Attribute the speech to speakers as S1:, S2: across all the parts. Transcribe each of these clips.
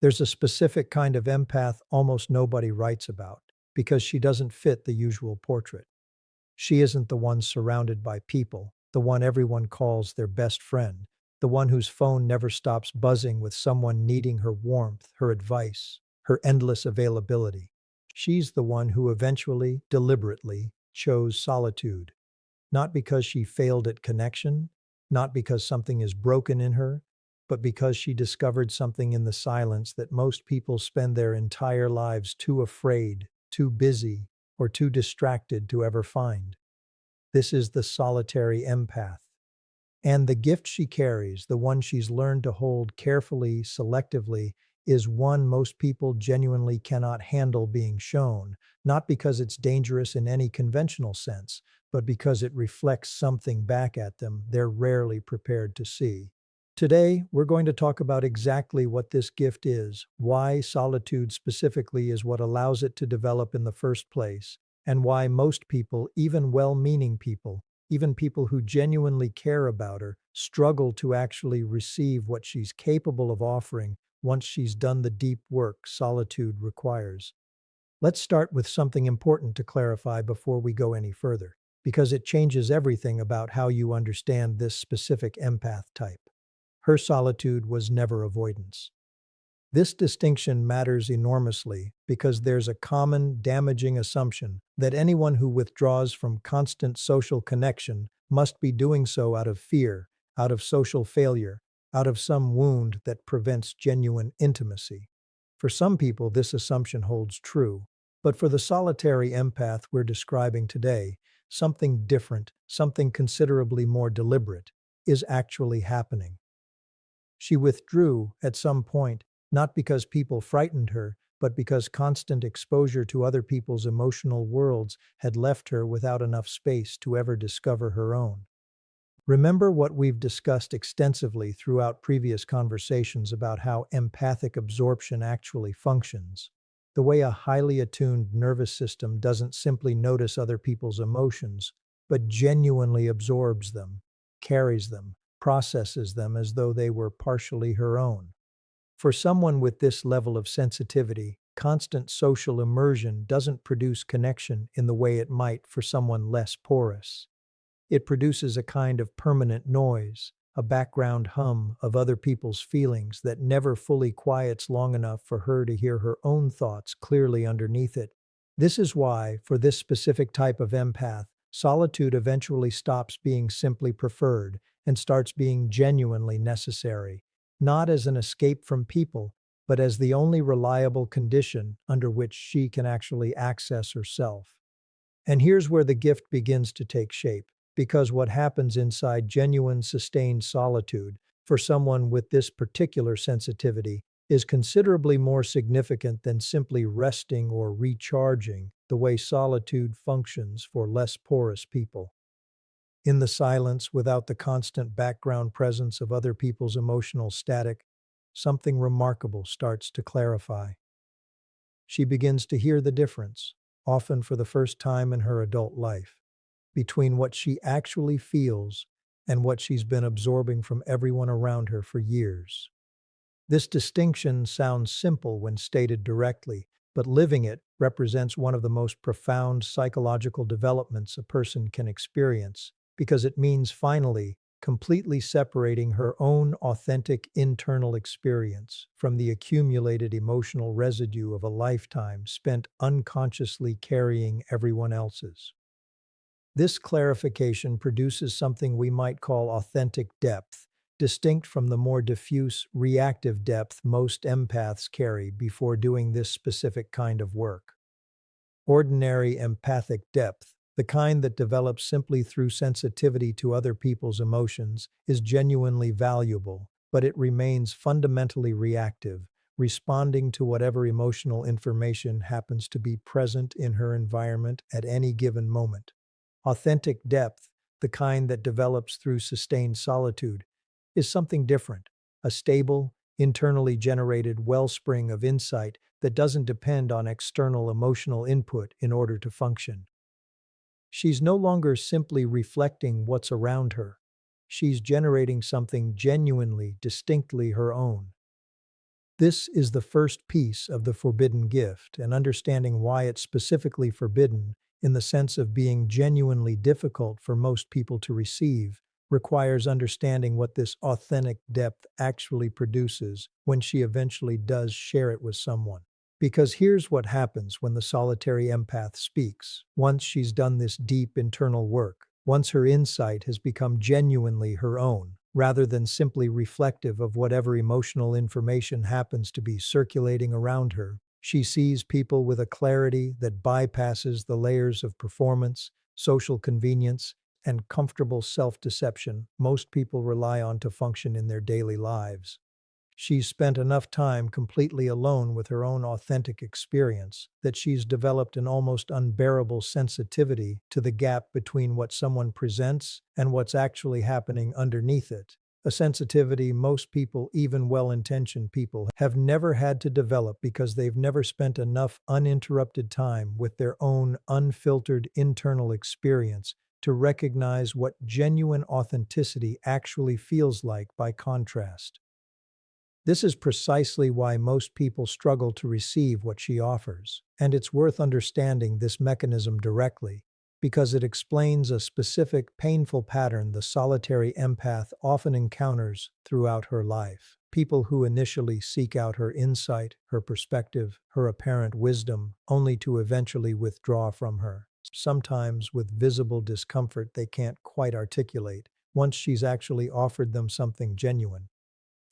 S1: There's a specific kind of empath almost nobody writes about because she doesn't fit the usual portrait. She isn't the one surrounded by people, the one everyone calls their best friend, the one whose phone never stops buzzing with someone needing her warmth, her advice, her endless availability. She's the one who eventually, deliberately, chose solitude, not because she failed at connection, not because something is broken in her, but because she discovered something in the silence that most people spend their entire lives too afraid, too busy, or too distracted to ever find. This is the solitary empath. And the gift she carries, the one she's learned to hold carefully, selectively, is one most people genuinely cannot handle being shown, not because it's dangerous in any conventional sense, but because it reflects something back at them they're rarely prepared to see. Today, we're going to talk about exactly what this gift is, why solitude specifically is what allows it to develop in the first place, and why most people, even well-meaning people, even people who genuinely care about her, struggle to actually receive what she's capable of offering once she's done the deep work solitude requires. Let's start with something important to clarify before we go any further, because it changes everything about how you understand this specific empath type. Her solitude was never avoidance. This distinction matters enormously because there's a common, damaging assumption that anyone who withdraws from constant social connection must be doing so out of fear, out of social failure, out of some wound that prevents genuine intimacy. For some people, this assumption holds true, but for the solitary empath we're describing today, something different, something considerably more deliberate, is actually happening. She withdrew at some point, not because people frightened her, but because constant exposure to other people's emotional worlds had left her without enough space to ever discover her own. Remember what we've discussed extensively throughout previous conversations about how empathic absorption actually functions. The way a highly attuned nervous system doesn't simply notice other people's emotions, but genuinely absorbs them, carries them, processes them as though they were partially her own. For someone with this level of sensitivity, constant social immersion doesn't produce connection in the way it might for someone less porous. It produces a kind of permanent noise, a background hum of other people's feelings that never fully quiets long enough for her to hear her own thoughts clearly underneath it. This is why, for this specific type of empath, solitude eventually stops being simply preferred and starts being genuinely necessary, not as an escape from people, but as the only reliable condition under which she can actually access herself. And here's where the gift begins to take shape, because what happens inside genuine, sustained solitude, for someone with this particular sensitivity, is considerably more significant than simply resting or recharging the way solitude functions for less porous people. In the silence, without the constant background presence of other people's emotional static, something remarkable starts to clarify. She begins to hear the difference, often for the first time in her adult life, between what she actually feels and what she's been absorbing from everyone around her for years. This distinction sounds simple when stated directly, but living it represents one of the most profound psychological developments a person can experience, because it means finally completely separating her own authentic internal experience from the accumulated emotional residue of a lifetime spent unconsciously carrying everyone else's. This clarification produces something we might call authentic depth, distinct from the more diffuse, reactive depth most empaths carry before doing this specific kind of work. Ordinary empathic depth, the kind that develops simply through sensitivity to other people's emotions, is genuinely valuable, but it remains fundamentally reactive, responding to whatever emotional information happens to be present in her environment at any given moment. Authentic depth, the kind that develops through sustained solitude, is something different, a stable, internally generated wellspring of insight that doesn't depend on external emotional input in order to function. She's no longer simply reflecting what's around her. She's generating something genuinely, distinctly her own. This is the first piece of the forbidden gift, and understanding why it's specifically forbidden, in the sense of being genuinely difficult for most people to receive, requires understanding what this authentic depth actually produces when she eventually does share it with someone. Because here's what happens when the solitary empath speaks. Once she's done this deep internal work, once her insight has become genuinely her own, rather than simply reflective of whatever emotional information happens to be circulating around her, she sees people with a clarity that bypasses the layers of performance, social convenience, and comfortable self-deception most people rely on to function in their daily lives. She's spent enough time completely alone with her own authentic experience that she's developed an almost unbearable sensitivity to the gap between what someone presents and what's actually happening underneath it. A sensitivity most people, even well-intentioned people, have never had to develop because they've never spent enough uninterrupted time with their own unfiltered internal experience to recognize what genuine authenticity actually feels like by contrast. This is precisely why most people struggle to receive what she offers, and it's worth understanding this mechanism directly, because it explains a specific painful pattern the solitary empath often encounters throughout her life. People who initially seek out her insight, her perspective, her apparent wisdom, only to eventually withdraw from her, sometimes with visible discomfort they can't quite articulate, once she's actually offered them something genuine.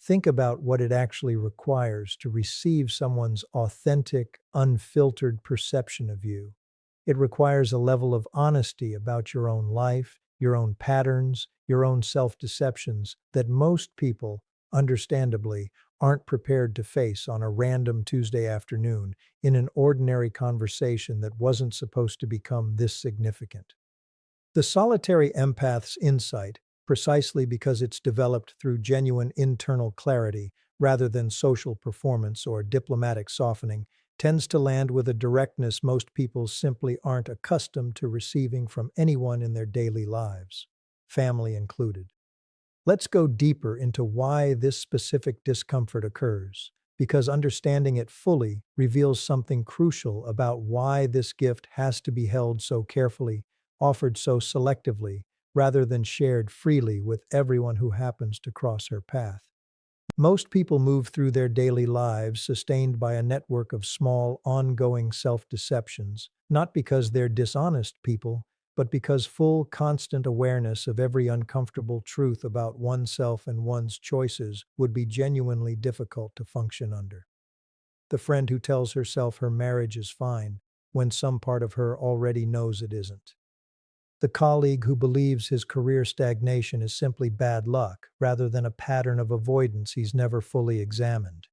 S1: Think about what it actually requires to receive someone's authentic, unfiltered perception of you. It requires a level of honesty about your own life, your own patterns, your own self-deceptions that most people, understandably, aren't prepared to face on a random Tuesday afternoon in an ordinary conversation that wasn't supposed to become this significant. The solitary empath's insight, precisely because it's developed through genuine internal clarity rather than social performance or diplomatic softening, tends to land with a directness most people simply aren't accustomed to receiving from anyone in their daily lives, family included. Let's go deeper into why this specific discomfort occurs, because understanding it fully reveals something crucial about why this gift has to be held so carefully, offered so selectively, rather than shared freely with everyone who happens to cross her path. Most people move through their daily lives sustained by a network of small, ongoing self-deceptions, not because they're dishonest people, but because full, constant awareness of every uncomfortable truth about oneself and one's choices would be genuinely difficult to function under. The friend who tells herself her marriage is fine, when some part of her already knows it isn't. The colleague who believes his career stagnation is simply bad luck rather than a pattern of avoidance he's never fully examined.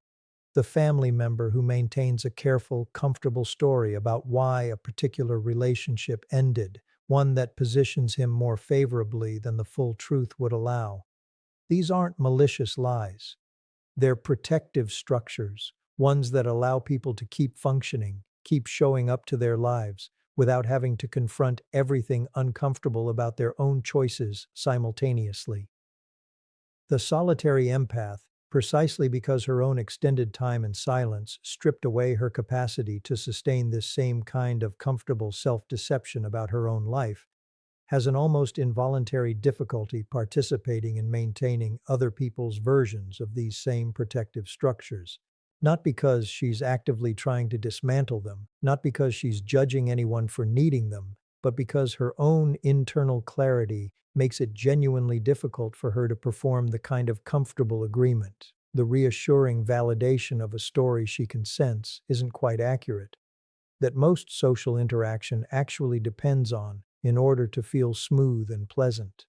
S1: The family member who maintains a careful, comfortable story about why a particular relationship ended, one that positions him more favorably than the full truth would allow. These aren't malicious lies. They're protective structures, ones that allow people to keep functioning, keep showing up to their lives, without having to confront everything uncomfortable about their own choices simultaneously. The solitary empath, precisely because her own extended time in silence stripped away her capacity to sustain this same kind of comfortable self-deception about her own life, has an almost involuntary difficulty participating in maintaining other people's versions of these same protective structures. Not because she's actively trying to dismantle them, not because she's judging anyone for needing them, but because her own internal clarity makes it genuinely difficult for her to perform the kind of comfortable agreement, the reassuring validation of a story she can sense isn't quite accurate, that most social interaction actually depends on in order to feel smooth and pleasant.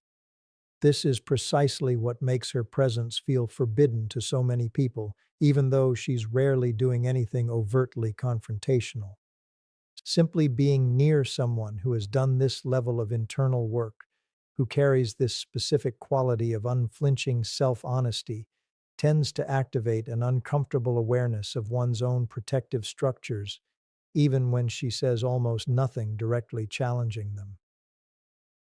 S1: This is precisely what makes her presence feel forbidden to so many people, even though she's rarely doing anything overtly confrontational. Simply being near someone who has done this level of internal work, who carries this specific quality of unflinching self-honesty, tends to activate an uncomfortable awareness of one's own protective structures, even when she says almost nothing directly challenging them.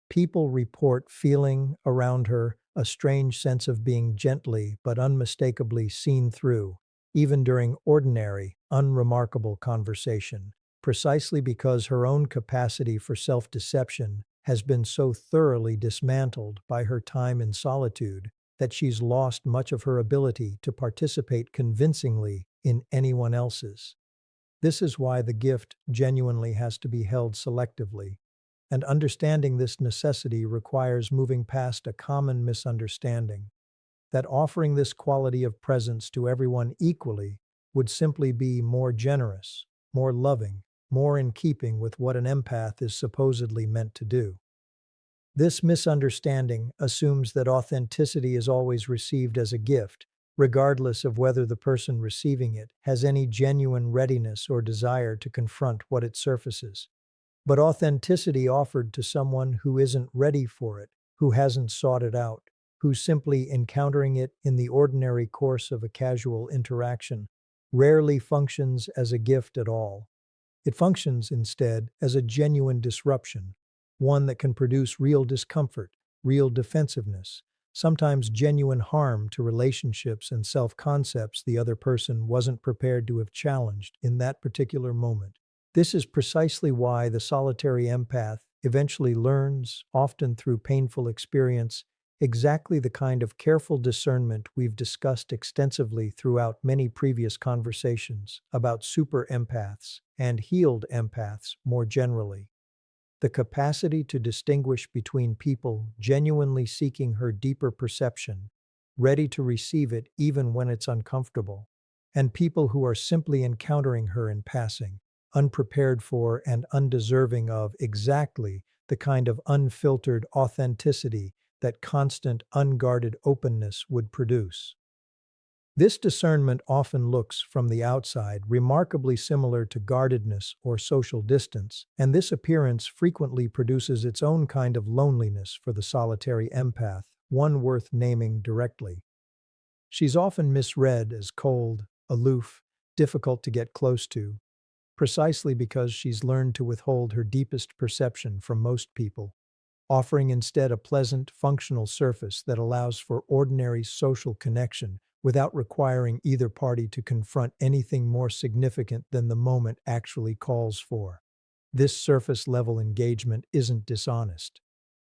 S1: People report feeling around her a strange sense of being gently but unmistakably seen through, even during ordinary, unremarkable conversation, precisely because her own capacity for self-deception has been so thoroughly dismantled by her time in solitude that she's lost much of her ability to participate convincingly in anyone else's. This is why the gift genuinely has to be held selectively, and understanding this necessity requires moving past a common misunderstanding that offering this quality of presence to everyone equally would simply be more generous, more loving, more in keeping with what an empath is supposedly meant to do. This misunderstanding assumes that authenticity is always received as a gift, regardless of whether the person receiving it has any genuine readiness or desire to confront what it surfaces. But authenticity offered to someone who isn't ready for it, who hasn't sought it out, who's simply encountering it in the ordinary course of a casual interaction, rarely functions as a gift at all. It functions instead as a genuine disruption, one that can produce real discomfort, real defensiveness, sometimes genuine harm to relationships and self-concepts the other person wasn't prepared to have challenged in that particular moment. This is precisely why the solitary empath eventually learns, often through painful experience, exactly the kind of careful discernment we've discussed extensively throughout many previous conversations about super empaths and healed empaths more generally. The capacity to distinguish between people genuinely seeking her deeper perception, ready to receive it even when it's uncomfortable, and people who are simply encountering her in passing, unprepared for and undeserving of exactly the kind of unfiltered authenticity that constant, unguarded openness would produce. This discernment often looks, from the outside, remarkably similar to guardedness or social distance, and this appearance frequently produces its own kind of loneliness for the solitary empath, one worth naming directly. She's often misread as cold, aloof, difficult to get close to, precisely because she's learned to withhold her deepest perception from most people, offering instead a pleasant, functional surface that allows for ordinary social connection without requiring either party to confront anything more significant than the moment actually calls for. This surface-level engagement isn't dishonest.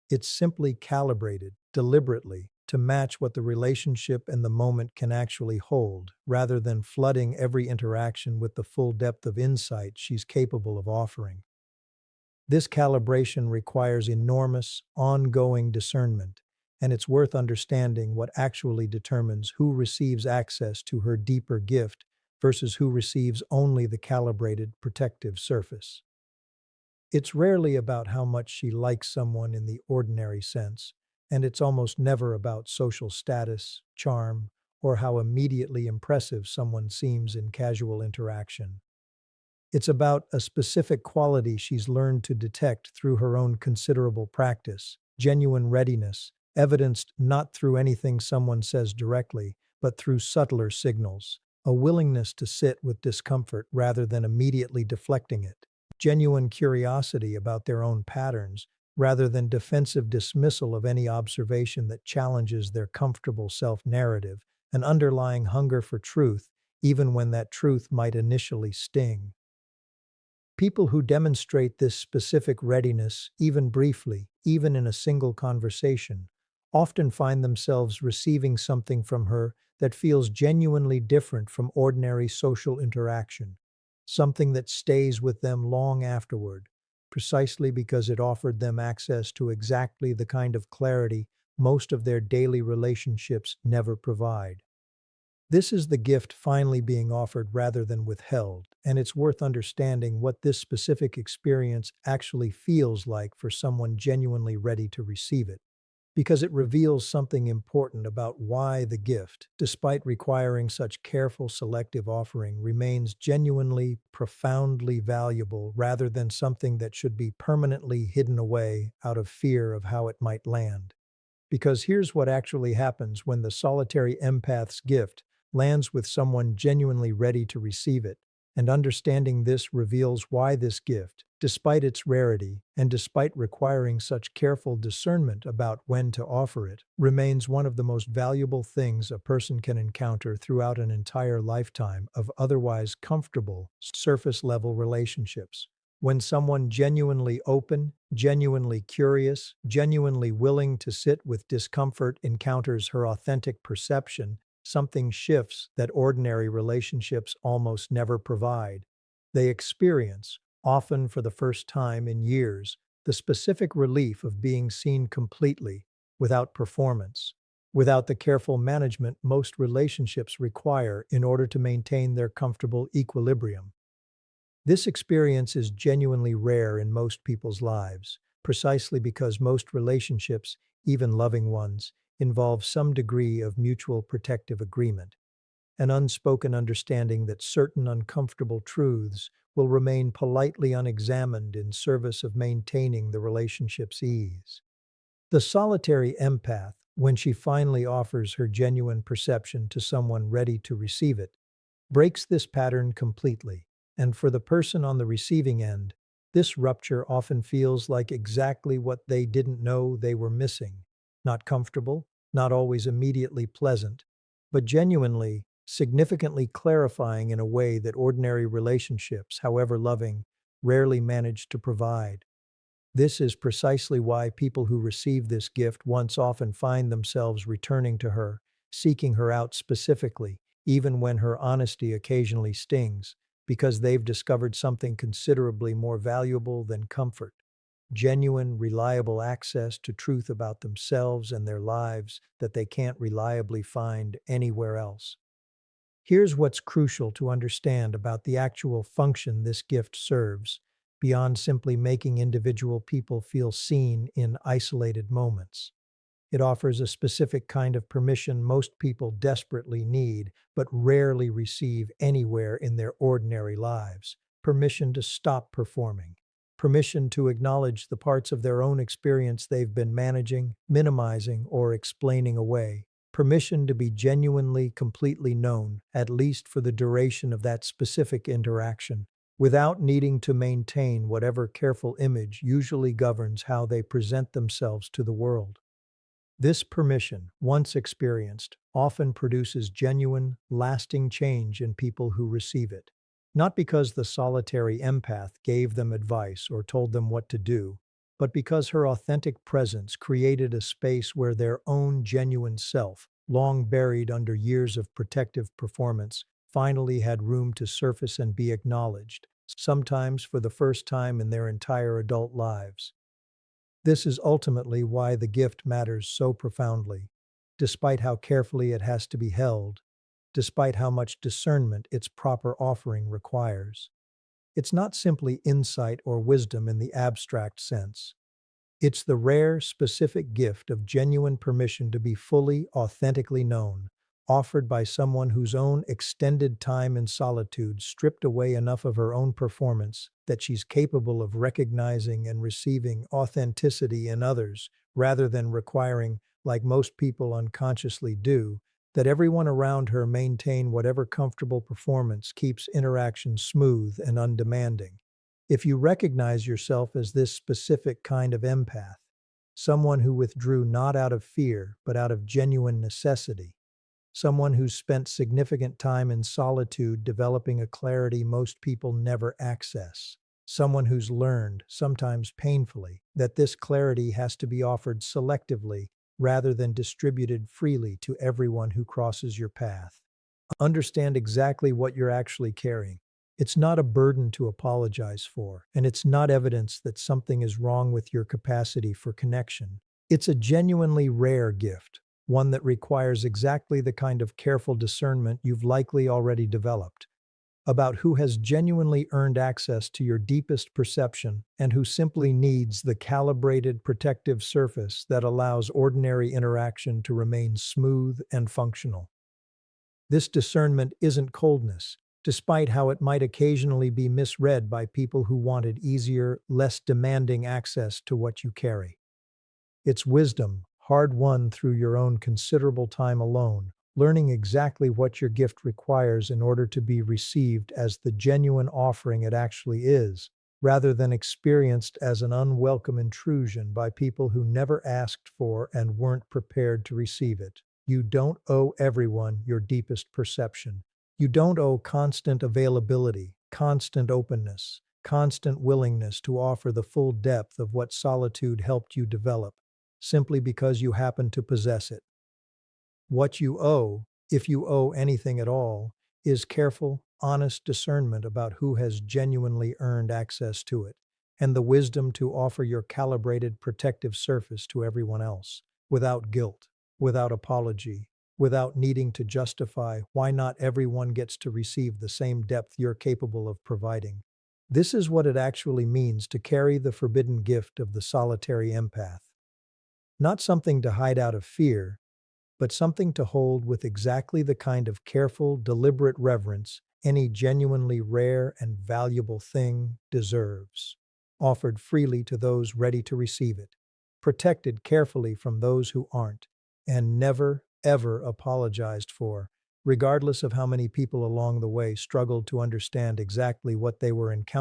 S1: It's simply calibrated, deliberately, to match what the relationship and the moment can actually hold, rather than flooding every interaction with the full depth of insight she's capable of offering. This calibration requires enormous, ongoing discernment, and it's worth understanding what actually determines who receives access to her deeper gift versus who receives only the calibrated, protective surface. It's rarely about how much she likes someone in the ordinary sense, and it's almost never about social status, charm, or how immediately impressive someone seems in casual interaction. It's about a specific quality she's learned to detect through her own considerable practice, genuine readiness, evidenced not through anything someone says directly, but through subtler signals, a willingness to sit with discomfort rather than immediately deflecting it, genuine curiosity about their own patterns rather than defensive dismissal of any observation that challenges their comfortable self-narrative, an underlying hunger for truth, even when that truth might initially sting. People who demonstrate this specific readiness, even briefly, even in a single conversation, often find themselves receiving something from her that feels genuinely different from ordinary social interaction, something that stays with them long afterward, precisely because it offered them access to exactly the kind of clarity most of their daily relationships never provide. This is the gift finally being offered rather than withheld, and it's worth understanding what this specific experience actually feels like for someone genuinely ready to receive it, because it reveals something important about why the gift, despite requiring such careful selective offering, remains genuinely, profoundly valuable rather than something that should be permanently hidden away out of fear of how it might land. Because here's what actually happens when the solitary empath's gift lands with someone genuinely ready to receive it. and understanding this reveals why this gift, despite its rarity and despite requiring such careful discernment about when to offer it, remains one of the most valuable things a person can encounter throughout an entire lifetime of otherwise comfortable, surface-level relationships. When someone genuinely open, genuinely curious, genuinely willing to sit with discomfort encounters her authentic perception, something shifts that ordinary relationships almost never provide. They experience, often for the first time in years, the specific relief of being seen completely, without performance, without the careful management most relationships require in order to maintain their comfortable equilibrium. This experience is genuinely rare in most people's lives, precisely because most relationships, even loving ones, involve some degree of mutual protective agreement, an unspoken understanding that certain uncomfortable truths will remain politely unexamined in service of maintaining the relationship's ease. The solitary empath, when she finally offers her genuine perception to someone ready to receive it, breaks this pattern completely, and for the person on the receiving end, this rupture often feels like exactly what they didn't know they were missing. Not comfortable, not always immediately pleasant, but genuinely, significantly clarifying in a way that ordinary relationships, however loving, rarely manage to provide. This is precisely why people who receive this gift once often find themselves returning to her, seeking her out specifically, even when her honesty occasionally stings, because they've discovered something considerably more valuable than comfort: genuine, reliable access to truth about themselves and their lives that they can't reliably find anywhere else. Here's what's crucial to understand about the actual function this gift serves, beyond simply making individual people feel seen in isolated moments. It offers a specific kind of permission most people desperately need, but rarely receive anywhere in their ordinary lives: permission to stop performing, permission to acknowledge the parts of their own experience they've been managing, minimizing, or explaining away, permission to be genuinely, completely known, at least for the duration of that specific interaction, without needing to maintain whatever careful image usually governs how they present themselves to the world. This permission, once experienced, often produces genuine, lasting change in people who receive it. Not because the solitary empath gave them advice or told them what to do, but because her authentic presence created a space where their own genuine self, long buried under years of protective performance, finally had room to surface and be acknowledged, sometimes for the first time in their entire adult lives. This is ultimately why the gift matters so profoundly, despite how carefully it has to be held, despite how much discernment its proper offering requires. It's not simply insight or wisdom in the abstract sense. It's the rare, specific gift of genuine permission to be fully, authentically known, offered by someone whose own extended time in solitude stripped away enough of her own performance that she's capable of recognizing and receiving authenticity in others, rather than requiring, like most people unconsciously do, that everyone around her maintain whatever comfortable performance keeps interaction smooth and undemanding. If you recognize yourself as this specific kind of empath, someone who withdrew not out of fear but out of genuine necessity, someone who's spent significant time in solitude developing a clarity most people never access, someone who's learned, sometimes painfully, that this clarity has to be offered selectively rather than distributed freely to everyone who crosses your path. Understand exactly what you're actually carrying. It's not a burden to apologize for, and it's not evidence that something is wrong with your capacity for connection. It's a genuinely rare gift, one that requires exactly the kind of careful discernment you've likely already developed, about who has genuinely earned access to your deepest perception and who simply needs the calibrated protective surface that allows ordinary interaction to remain smooth and functional. This discernment isn't coldness, despite how it might occasionally be misread by people who wanted easier, less demanding access to what you carry. It's wisdom, hard won through your own considerable time alone, learning exactly what your gift requires in order to be received as the genuine offering it actually is, rather than experienced as an unwelcome intrusion by people who never asked for and weren't prepared to receive it. You don't owe everyone your deepest perception. You don't owe constant availability, constant openness, constant willingness to offer the full depth of what solitude helped you develop, simply because you happen to possess it. What you owe, if you owe anything at all, is careful, honest discernment about who has genuinely earned access to it, and the wisdom to offer your calibrated protective surface to everyone else, without guilt, without apology, without needing to justify why not everyone gets to receive the same depth you're capable of providing. This is what it actually means to carry the forbidden gift of the solitary empath. Not something to hide out of fear, but something to hold with exactly the kind of careful, deliberate reverence any genuinely rare and valuable thing deserves, offered freely to those ready to receive it, protected carefully from those who aren't, and never, ever apologized for, regardless of how many people along the way struggled to understand exactly what they were encountering.